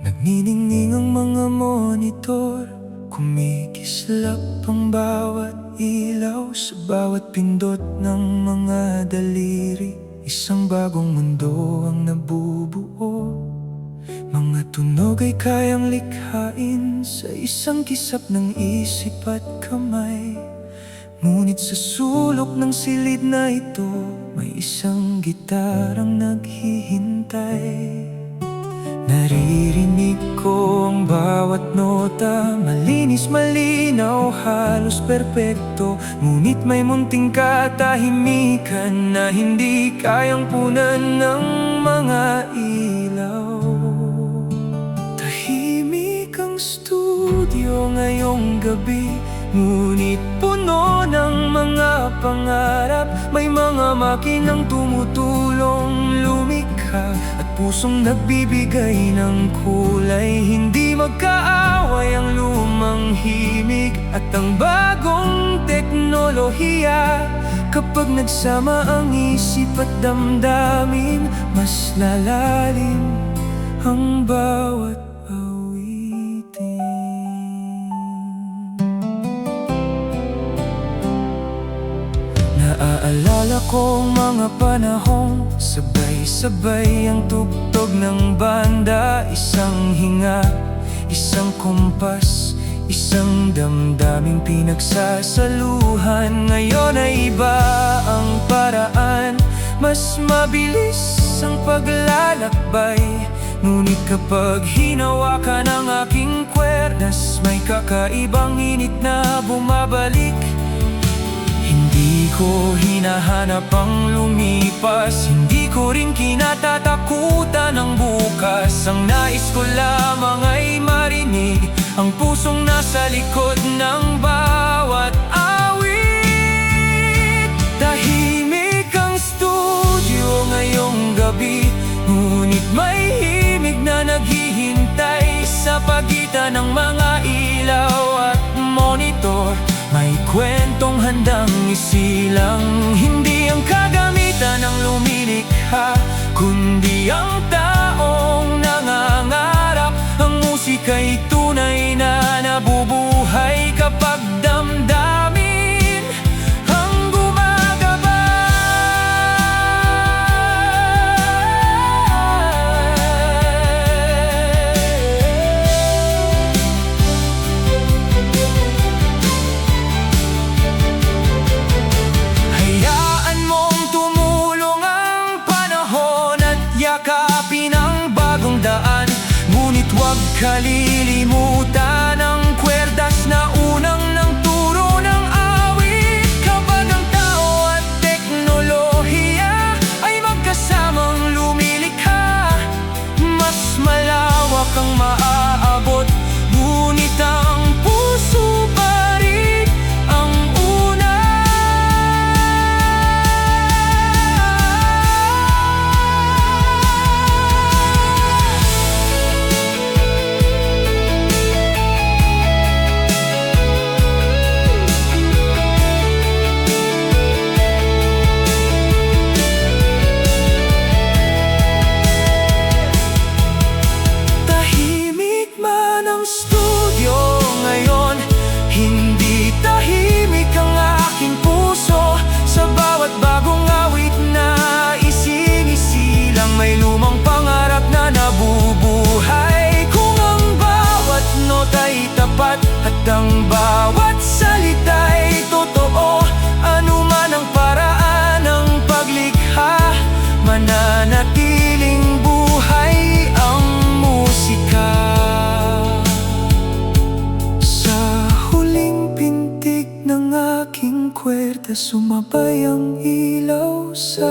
Nagniningning ang mga monitor, kumikislap ang bawat ilaw. Sa bawat pindot ng mga daliri, isang bagong mundo ang nabubuo. Mga tunog ay kayang likhain sa isang kisap ng isip at kamay. Ngunit sa sulok ng silid na ito, may isang gitarang naghihintay. Naririnig ko ang bawat nota, malinis, malinaw, halos perpekto. Ngunit may munting katahimikan na hindi kayang punan ng mga ilaw. Tahimik ang studio ngayong gabi, ngunit puno ng mga pangarap. May mga makinang tumutulong lumikha at pusong nagbibigay ng kulay. Hindi magkaaway ang lumang himig at ang bagong teknolohiya. Kapag nagsama ang isip at damdamin, mas lalalim ang bawat awitin. Naaalala ko ang mga panahong sabay-sabay ang tugtog ng banda. Isang hinga, isang kompas, isang damdaming pinagsasaluhan. Ngayon ay iba ang paraan, mas mabilis ang paglalakbay. Ngunit kapag hinawakan ang aking kwerdas, may kakaibang init na bumabalik. Hindi ko hinahanap ang lumipas, hindi ko rin kinatatakutan ang bukas. Ang nais ko lamang ay marinig ang pusong nasa likod ng bawat awit. Tahimik ang studio ngayong gabi, ngunit may himig na naghihintay. Sa pagitan ng mga ilaw at monitor, may kwentong handang isilang. Hindi ang kagamitan ang lumilikha, kundi ang taong nangangarap. Ang musika'y tunay na nabubuhay kapag damdamin ang gumagabay. Hayaan mong tumulong ang panahon at yakapin ang bagong daan. Ngunit huwag kalilimutan ang kwerdas na unang nagturo ng awit. Kapag ang tao at teknolohiya ay magkasamang lumilikha, mas malawak ang maaabot. Ngunit ang puso pa rin ang una. Tahimik man ang studio ngayon, hindi tahimik ang aking puso. Sa bawat bagong awit na isinisilang, may lumang pangarap na nabubuhay. Kung ang bawat nota'y tapat at ang bawat salita'y totoo, anuman ang paraan ng paglikha, mananatiling buhay ang musika. Sa huling pintig ng aking kwerda, sumabay ang ilaw sa